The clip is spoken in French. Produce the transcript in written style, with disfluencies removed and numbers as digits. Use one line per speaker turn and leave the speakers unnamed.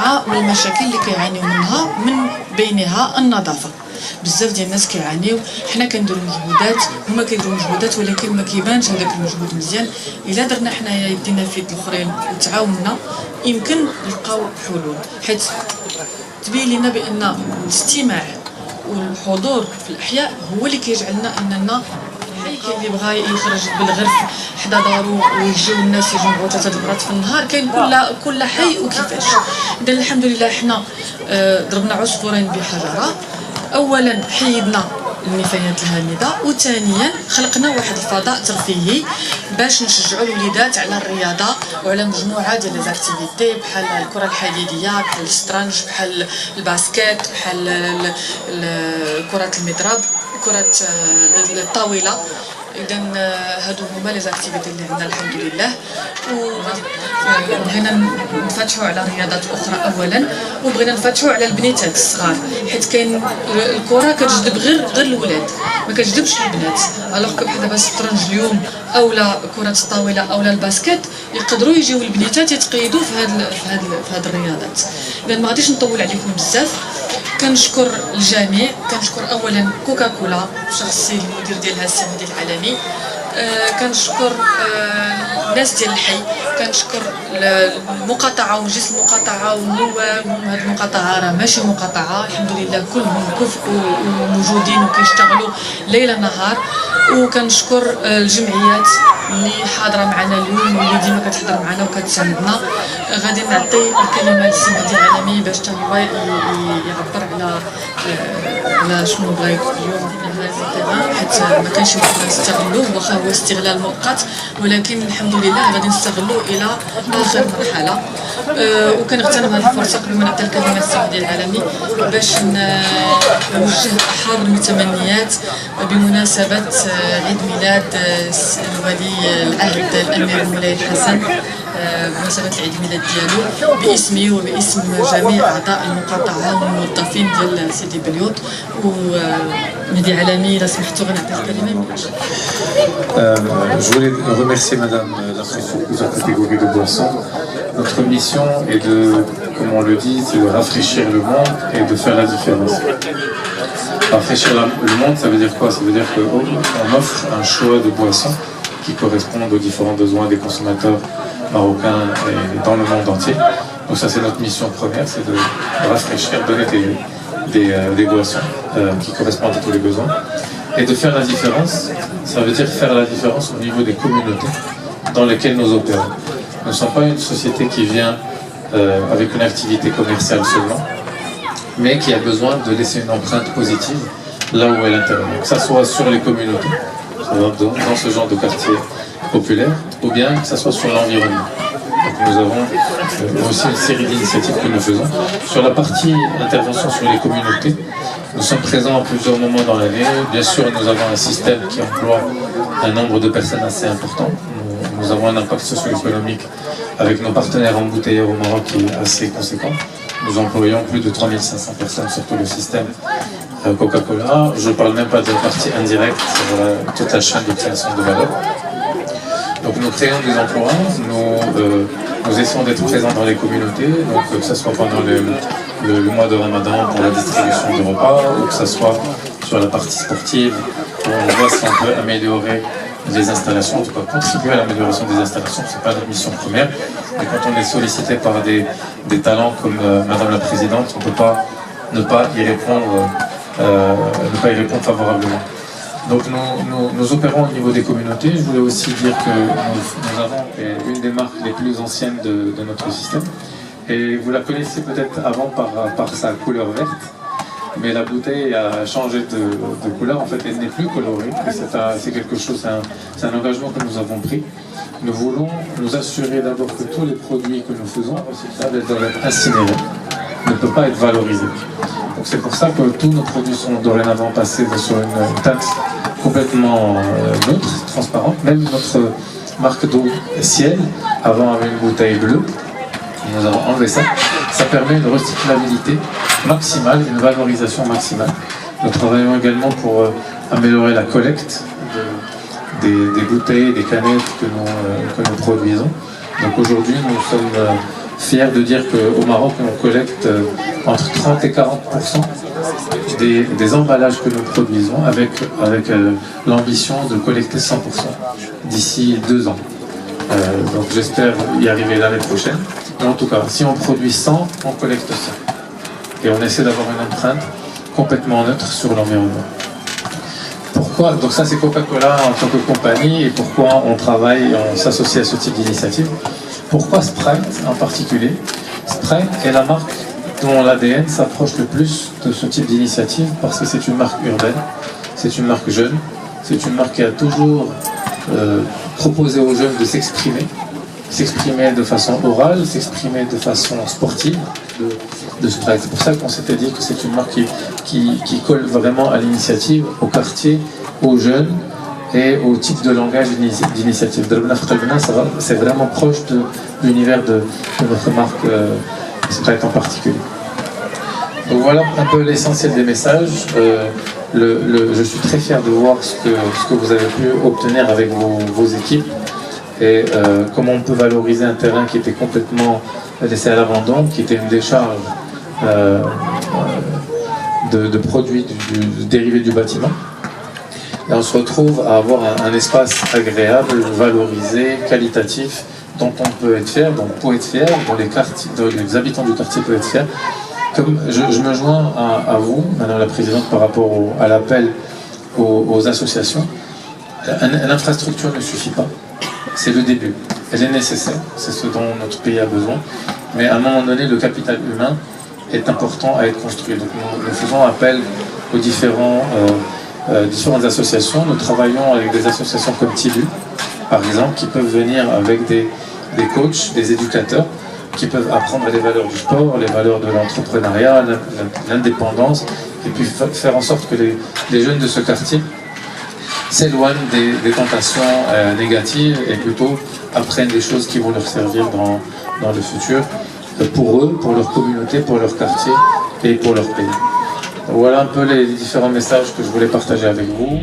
مجموعه من المشاكل اللي كيعانيو منها، من بينها النظافه. بزاف ديال الناس كيعانيو، حنا كنديروا مجهودات، هما كيديروا مجهودات، ولكن ما كيبانش هذاك المجهود مزيان. الا درنا حنايا يدينا في يد الاخرين وتعاوننا يمكن نلقاو حلول، حيت تبين لنا بان الاستماع والحضور في الاحياء هو اللي كيجعلنا اننا كاين اللي بغى يخرج بالغرف حدا دارو ويجيو الناس يجمعوا 3 المرات في النهار، كاين كل حي وكيفاش. اذا الحمد لله حنا ضربنا عصفورين بحجره. اولا حيدنا النفايات الهامده، وثانيا خلقنا واحد الفضاء ترفيهي باش نشجعوا الوليدات على الرياضه وعلى مجموعه ديال ليزاكتيفيتي بحال الكره الحديديه، بحال الشطرنج، بحال الباسكيت، بحال كره المضرب، كره الطاوله. اذا هادو هما لي زاكتيفيتي اللي عندنا الحمد لله. وبغينا نفتحوا على رياضات اخرى اولا، وبغينا نفتحوا على البنيتات الصغار، حيت كاين الكره كتجذب غير الولاد، ما كتجذبش البنات. الوغ بحال دابا الشطرنج اليوم اولا كره الطاوله اولا الباسكيت يقدروا يجيو البنيتات يتقيدوا في هاد الرياضات. اذا ما غاديش نطول عليكم بزاف. كنشكر الجميع، كنشكر اولا كوكاكولا بشخص المدير ديالها السي مهدي العالمي، كنشكر الناس ديال الحي، كنشكر المقاطعه ومجلس المقاطعه والنواب. هذه المقاطعه راه ماشي مقاطعه، الحمد لله كلهم كفء وموجودين وكيشتغلوا ليل نهار. وكنشكر الجمعيات اللي حاضره معنا اليوم واللي ديما كتحضر معنا وكتساندنا. غادي نعطي الكلمه للسي مهدي العالمي باش حتى هو يعبر على شنو بغا اليوم في هذا التيران، حيت ما كانش يمكن نستغلوه، واخا هو استغلال مؤقت، ولكن الحمد لله غادي نستغلوه الى اخر مرحله. وكنغتنم هذه الفرصه قبل ما نعطي الكلمه للسي مهدي العالمي باش نوجه احر المتمنيات بمناسبه عيد ميلاد الولي العهد الامير مولاي الحسن، بمناسبه العيد ميلاد ديالو، باسمي وباسم جميع اعضاء المقاطعه والموظفين ديال سيدي بليوط. ومهدي عالمي اذا سمحتوا غنعطي الكلمه.
Je voulais remercier Madame l'association de plusieurs catégories de boissons. Notre mission est de, comme on le dit, c'est de rafraîchir le monde et de faire la différence. Rafraîchir le monde, ça veut dire quoi? Ça veut dire qu'on offre un choix de boissons qui correspondent aux différents besoins des consommateurs marocains et dans le monde entier. Donc ça c'est notre mission première, c'est de rafraîchir, donner des boissons qui correspondent à tous les besoins. Et de faire la différence, ça veut dire faire la différence au niveau des communautés dans lesquelles nous opérons. Nous ne sommes pas une société qui vient avec une activité commerciale seulement, mais qui a besoin de laisser une empreinte positive là où elle intervient, que ce soit sur les communautés, dans ce genre de quartier populaire, ou bien que ce soit sur l'environnement. Donc nous avons aussi une série d'initiatives que nous faisons. Sur la partie intervention sur les communautés, nous sommes présents à plusieurs moments dans l'année. Bien sûr, nous avons un système qui emploie un nombre de personnes assez important. Nous avons un impact socio-économique avec nos partenaires embouteilleurs au Maroc qui est assez conséquent. Nous employons plus de 3500 personnes sur tout le système Coca-Cola. Je ne parle même pas de la partie indirecte, sur toute la chaîne de création de valeur. Donc nous créons des emplois, nous essayons d'être présents dans les communautés, donc que ce soit pendant le mois de Ramadan pour la distribution de repas, ou que ce soit sur la partie sportive, où on voit si on peut améliorer les installations, en tout cas contribuer à l'amélioration des installations, c'est pas notre mission première. Mais quand on est sollicité par des talents comme Madame la Présidente, on ne peut pas ne pas y répondre favorablement. Donc nous opérons au niveau des communautés. Je voulais aussi dire que nous avons une des marques les plus anciennes de notre système. Et vous la connaissez peut-être avant par sa couleur verte, mais la bouteille a changé de couleur. En fait, elle n'est plus colorée. C'est quelque chose, c'est un engagement que nous avons pris. Nous voulons nous assurer d'abord que tous les produits que nous faisons doivent être incinérés, ne peuvent pas être valorisés. Donc c'est pour ça que tous nos produits sont dorénavant passés sur une teinte complètement neutre, transparente. Même notre marque d'eau Ciel, avant avait une bouteille bleue. Nous avons enlevé ça. Ça permet une recyclabilité maximale, une valorisation maximale. Nous travaillons également pour améliorer la collecte des bouteilles, des canettes que nous produisons. Donc aujourd'hui, nous sommes fier de dire qu'au Maroc, on collecte entre 30 et 40% des emballages que nous produisons avec l'ambition de collecter 100% d'ici 2 ans. Donc j'espère y arriver l'année prochaine. Mais en tout cas, si on produit 100, on collecte 100. Et on essaie d'avoir une empreinte complètement neutre sur l'environnement. Pourquoi? Donc ça c'est Coca-Cola en tant que compagnie et pourquoi on travaille et on s'associe à ce type d'initiative. Pourquoi Sprite en particulier? Sprite est la marque dont l'ADN s'approche le plus de ce type d'initiative parce que c'est une marque urbaine, c'est une marque jeune, c'est une marque qui a toujours proposé aux jeunes de s'exprimer de façon orale, s'exprimer de façon sportive de Sprite. C'est pour ça qu'on s'était dit que c'est une marque qui colle vraiment à l'initiative, au quartier, aux jeunes et au type de langage d'initiative. C'est vraiment proche de l'univers de notre marque Sprite en particulier. Donc voilà un peu l'essentiel des messages. Je suis très fier de voir ce que vous avez pu obtenir avec vos équipes et comment on peut valoriser un terrain qui était complètement laissé à l'abandon, qui était une décharge de produits dérivés du bâtiment. Et on se retrouve à avoir un espace agréable, valorisé, qualitatif, dont on peut être fier, dont on peut être fier, dont les habitants du quartier peuvent être fiers. Comme je me joins à vous, Madame la Présidente, par rapport à l'appel aux associations. L'infrastructure ne suffit pas, c'est le début. Elle est nécessaire, c'est ce dont notre pays a besoin, mais à un moment donné, le capital humain est important à être construit. Donc nous faisons appel aux différentes associations. Nous travaillons avec des associations comme Tibu, par exemple, qui peuvent venir avec des coachs, des éducateurs, qui peuvent apprendre les valeurs du sport, les valeurs de l'entrepreneuriat, l'indépendance, et puis faire en sorte que les jeunes de ce quartier s'éloignent des tentations négatives et plutôt apprennent des choses qui vont leur servir dans le futur, pour eux, pour leur communauté, pour leur quartier et pour leur pays. Donc voilà un peu les différents messages que je voulais partager avec vous.